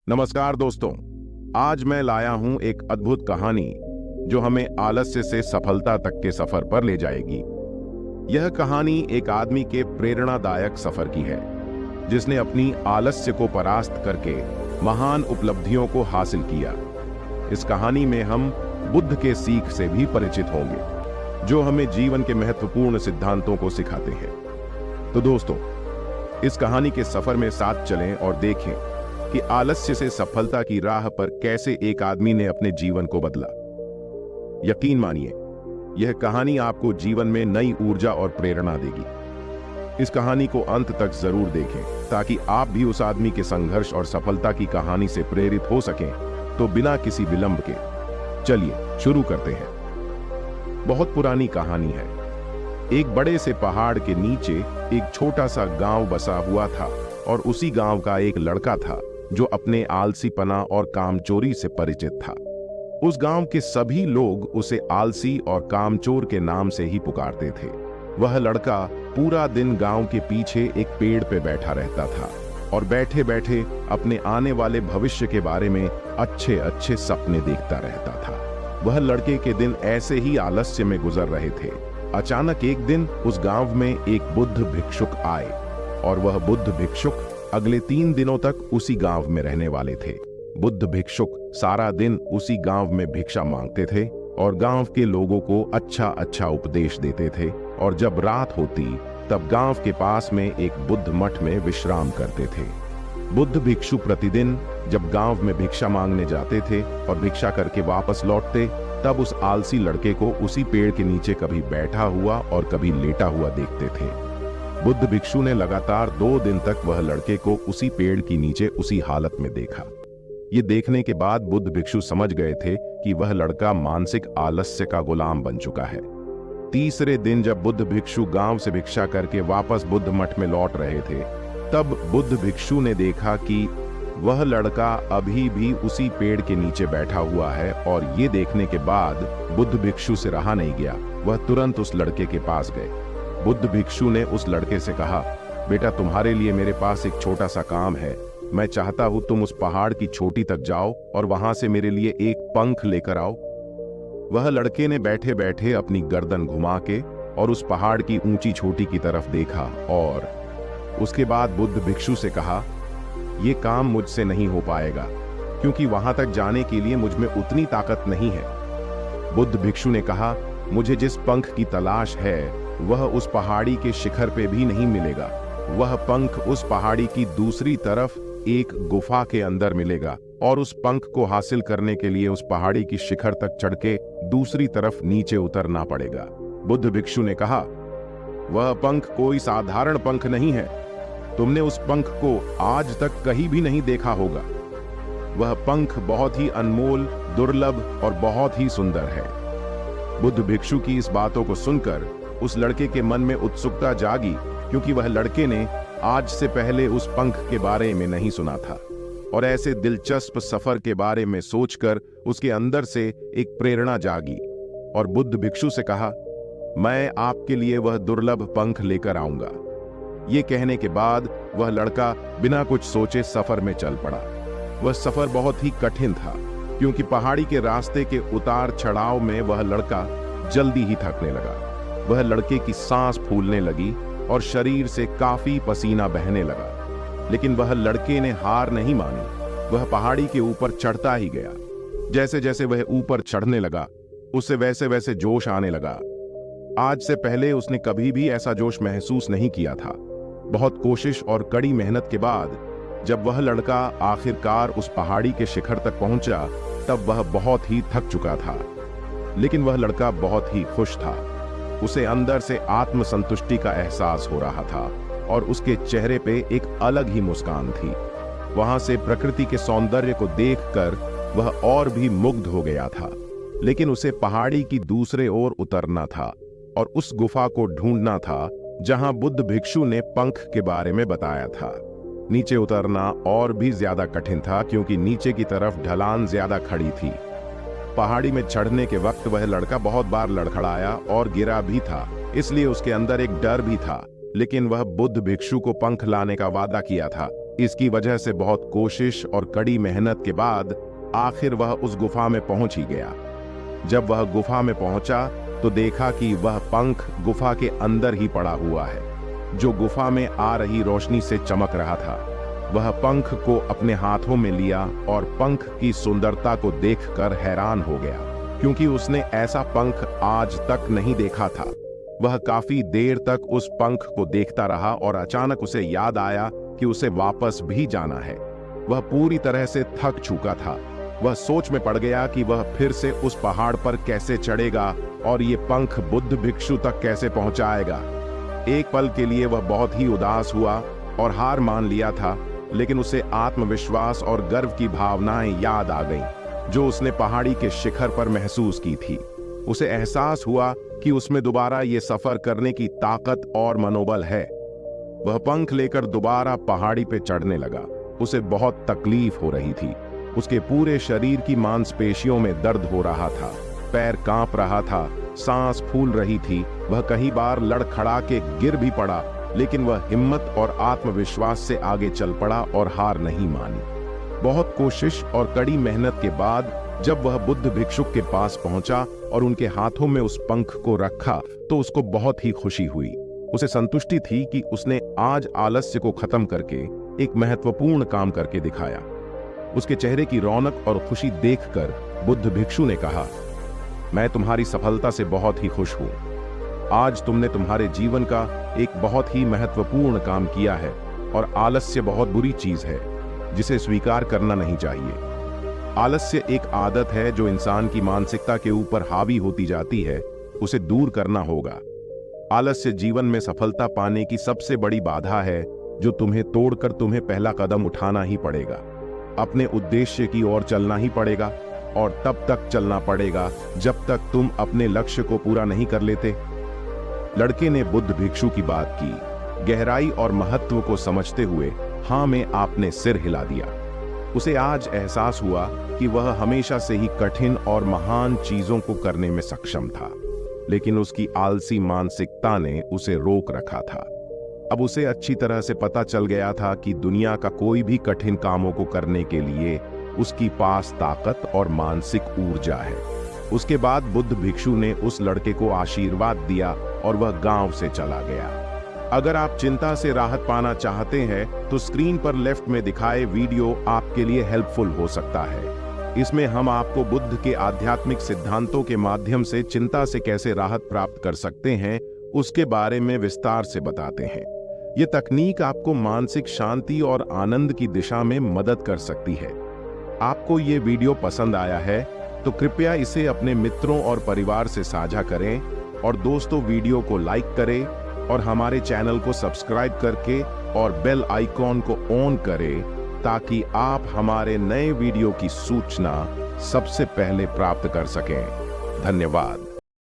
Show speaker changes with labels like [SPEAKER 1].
[SPEAKER 1] नमस्कार दोस्तों। आज मैं लाया हूं एक अद्भुत कहानी जो हमें आलस्य से सफलता तक के सफर पर ले जाएगी। यह कहानी एक आदमी के प्रेरणादायक सफर की है जिसने अपनी आलस्य को परास्त करके महान उपलब्धियों को हासिल किया। इस कहानी में हम बुद्ध के सीख से भी परिचित होंगे जो हमें जीवन के महत्वपूर्ण सिद्धांतों को सिखाते हैं। तो दोस्तों, इस कहानी के सफर में साथ चलें और देखें कि आलस्य से सफलता की राह पर कैसे एक आदमी ने अपने जीवन को बदला। यकीन मानिए, यह कहानी आपको जीवन में नई ऊर्जा और प्रेरणा देगी। इस कहानी को अंत तक जरूर देखें ताकि आप भी उस आदमी के संघर्ष और सफलता की कहानी से प्रेरित हो सकें। तो बिना किसी विलंब के चलिए शुरू करते हैं। बहुत पुरानी कहानी है। एक बड़े से पहाड़ के नीचे एक छोटा सा गांव बसा हुआ था और उसी गांव का एक लड़का था जो अपने आलसीपना और कामचोरी से परिचित था। उस गांव के सभी लोग उसे आलसी और कामचोर के नाम से ही पुकारते थे। वह लड़का पूरा दिन गांव के पीछे एक पेड़ पे बैठा रहता था और बैठे बैठे अपने आने वाले भविष्य के बारे में अच्छे अच्छे सपने देखता रहता था। वह लड़के के दिन ऐसे ही आलस्य में गुजर रहे थे। अचानक एक दिन उस गांव में एक बुद्ध भिक्षुक आए और वह बुद्ध भिक्षुक अगले 3 दिनों तक उसी गांव में रहने वाले थे। बुद्ध भिक्षुक सारा दिन उसी गांव में भिक्षा मांगते थे और गांव के लोगों को अच्छा अच्छा उपदेश देते थे। और जब रात होती तब गांव के पास में एक बुद्ध मठ में विश्राम करते थे। बुद्ध भिक्षु प्रतिदिन जब गांव में भिक्षा मांगने जाते थे और भिक्षा करके वापस लौटते, तब उस आलसी लड़के को उसी पेड़ के नीचे कभी बैठा हुआ और कभी लेटा हुआ देखते थे। बुद्ध भिक्षु ने लगातार 2 दिन तक वह लड़के को उसी पेड़ के नीचे उसी हालत में देखा। ये देखने के बाद बुद्ध भिक्षु समझ गए थे कि वह लड़का मानसिक आलस्य का गुलाम बन चुका है। तीसरे दिन जब बुद्ध भिक्षु गांव से भिक्षा करके वापस बुद्ध मठ में लौट रहे थे, तब बुद्ध भिक्षु ने देखा कि वह लड़का अभी भी उसी पेड़ के नीचे बैठा हुआ है। और ये देखने के बाद बुद्ध भिक्षु से रहा नहीं गया। वह तुरंत उस लड़के के पास गए। बुद्ध भिक्षु ने उस लड़के से कहा, बेटा, तुम्हारे लिए मेरे पास एक छोटा सा काम है। मैं चाहता हूं तुम उस पहाड़ की चोटी तक जाओ और वहां से मेरे लिए एक पंख लेकर आओ। वह लड़के ने बैठे बैठे अपनी गर्दन घुमा के और उस पहाड़ की ऊंची चोटी की तरफ देखा और उसके बाद बुद्ध भिक्षु से कहा, यह काम मुझसे नहीं हो पाएगा क्योंकि वहां तक जाने के लिए मुझ में उतनी ताकत नहीं है। बुद्ध भिक्षु ने कहा, मुझे जिस पंख की तलाश है वह उस पहाड़ी के शिखर पे भी नहीं मिलेगा। वह पंख उस पहाड़ी की दूसरी तरफ एक गुफा के अंदर मिलेगा और उस पंख को हासिल करने के लिए उस पहाड़ी की शिखर तक चढ़ के दूसरी तरफ नीचे उतरना पड़ेगा। बुद्ध भिक्षु ने कहा, वह पंख कोई साधारण पंख नहीं है। तुमने उस पंख को आज तक कहीं भी नहीं देखा होगा। वह पंख बहुत ही अनमोल, दुर्लभ और बहुत ही सुंदर है। बुद्ध भिक्षु की इस बातों को सुनकर उस लड़के के मन में उत्सुकता जागी क्योंकि वह लड़के ने आज से पहले उस पंख के बारे में नहीं सुना था। और ऐसे दिलचस्प सफर के बारे में सोचकर उसके अंदर से एक प्रेरणा जागी और बुद्ध भिक्षु से कहा, मैं आपके लिए वह दुर्लभ पंख लेकर आऊंगा। ये कहने के बाद वह लड़का बिना कुछ सोचे सफर में चल पड़ा। वह सफर बहुत ही कठिन था क्योंकि पहाड़ी के रास्ते के उतार चढ़ाव में वह लड़का जल्दी ही थकने लगा। वह लड़के की सांस फूलने लगी और शरीर से काफी पसीना बहने लगा, लेकिन वह लड़के ने हार नहीं मानी। वह पहाड़ी के ऊपर चढ़ता ही गया। जैसे जैसे वह ऊपर चढ़ने लगा, उससे वैसे वैसे जोश आने लगा। आज से पहले उसने कभी भी ऐसा जोश महसूस नहीं किया था। बहुत कोशिश और कड़ी मेहनत के बाद जब वह लड़का आखिरकार उस पहाड़ी के शिखर तक पहुंचा, तब वह बहुत ही थक चुका था, लेकिन वह लड़का बहुत ही खुश था। उसे अंदर से आत्मसंतुष्टि का एहसास हो रहा था और उसके चेहरे पे एक अलग ही मुस्कान थी। वहां से प्रकृति के सौंदर्य को देखकर वह और भी मुग्ध हो गया था, लेकिन उसे पहाड़ी की दूसरे ओर उतरना था और उस गुफा को ढूंढना था जहां बुद्ध भिक्षु ने पंख के बारे में बताया था। नीचे उतरना और भी ज्यादा कठिन था क्योंकि नीचे की तरफ ढलान ज्यादा खड़ी थी। पहाड़ी में चढ़ने के वक्त वह लड़का बहुत बार लड़खड़ाया और गिरा भी था, इसलिए उसके अंदर एक डर भी था। लेकिन वह बुद्ध भिक्षु को पंख लाने का वादा किया था, इसकी वजह से बहुत कोशिश और कड़ी मेहनत के बाद आखिर वह उस गुफा में पहुंच ही गया। जब वह गुफा में पहुंचा तो देखा कि वह पंख गुफा के अंदर ही पड़ा हुआ है, जो गुफा में आ रही रोशनी से चमक रहा था। वह पंख को अपने हाथों में लिया और पंख की सुंदरता को देखकर हैरान हो गया, क्योंकि उसने ऐसा पंख आज तक नहीं देखा था। वह काफी देर तक उस पंख को देखता रहा और अचानक उसे याद आया कि उसे वापस भी जाना है। वह पूरी तरह से थक चुका था। वह सोच में पड़ गया कि वह फिर से उस पहाड़ पर कैसे चढ़ेगा और ये पंख बुद्ध भिक्षु तक कैसे पहुंचाएगा। एक पल के लिए वह बहुत ही उदास हुआ और हार मान लिया था, लेकिन उसे आत्मविश्वास और गर्व की भावनाएं याद आ गईं, जो उसने पहाड़ी के शिखर पर महसूस की थी। उसे एहसास हुआ कि उसमें दोबारा ये सफर करने की ताकत और मनोबल है। वह पंख लेकर दोबारा पहाड़ी पे चढ़ने लगा। उसे बहुत तकलीफ हो रही थी। उसके पूरे शरीर की मांसपेशियों में दर्द हो रहा था, पैर कांप रहा था, सांस फूल रही थी। वह कई बार लड़खड़ा के गिर भी पड़ा, लेकिन वह हिम्मत और आत्मविश्वास से आगे चल पड़ा और हार नहीं मानी। बहुत कोशिश और कड़ी मेहनत के बाद जब वह बुद्ध भिक्षुक के पास पहुंचा और उनके हाथों में उस पंख को रखा तो उसको बहुत ही खुशी हुई। उसे संतुष्टि थी कि उसने आज आलस्य को खत्म करके एक महत्वपूर्ण काम करके दिखाया। उसके चेहरे की रौनक और खुशी देखकर बुद्ध भिक्षु ने कहा, मैं तुम्हारी सफलता से बहुत ही खुश हूं। आज तुमने तुम्हारे जीवन का एक बहुत ही महत्वपूर्ण काम किया है और आलस्य बहुत बुरी चीज है जिसे स्वीकार करना नहीं चाहिए। आलस्य एक आदत है जो इंसान की मानसिकता के ऊपर हावी होती जाती है। उसे दूर करना होगा। आलस्य जीवन में सफलता पाने की सबसे बड़ी बाधा है, जो तुम्हें तोड़कर तुम्हें पहला कदम उठाना ही पड़ेगा। अपने उद्देश्य की ओर चलना ही पड़ेगा और तब तक चलना पड़ेगा जब तक तुम अपने लक्ष्य को पूरा नहीं कर लेते। लड़के ने बुद्ध भिक्षु की बात की, गहराई और महत्व को समझते हुए हां में आपने सिर हिला दिया। उसे आज एहसास हुआ कि वह हमेशा से ही कठिन और महान चीजों को करने में सक्षम था, लेकिन उसकी आलसी मानसिकता ने उसे रोक रखा था। अब उसे अच्छी तरह से पता चल गया था कि दुनिया का कोई भी कठिन कामों को करने के लिए उसकी पास ताकत और मानसिक ऊर्जा है। उसके बाद बुद्ध भिक्षु ने उस लड़के को आशीर्वाद दिया और वह गांव से चला गया। अगर आप चिंता से राहत पाना चाहते हैं तो स्क्रीन पर लेफ्ट में दिखाए वीडियो आपके लिए हेल्पफुल हो सकता है। इसमें हम आपको बुद्ध के आध्यात्मिक सिद्धांतों के माध्यम से चिंता से कैसे राहत प्राप्त कर सकते हैं उसके बारे में विस्तार से बताते हैं। ये तकनीक आपको मानसिक शांति और आनंद की दिशा में मदद कर सकती है। आपको ये वीडियो पसंद आया है तो कृपया इसे अपने मित्रों और परिवार से साझा करें और दोस्तों वीडियो को लाइक करें और हमारे चैनल को सब्सक्राइब करके और बेल आइकॉन को ऑन करें ताकि आप हमारे नए वीडियो की सूचना सबसे पहले प्राप्त कर सकें। धन्यवाद।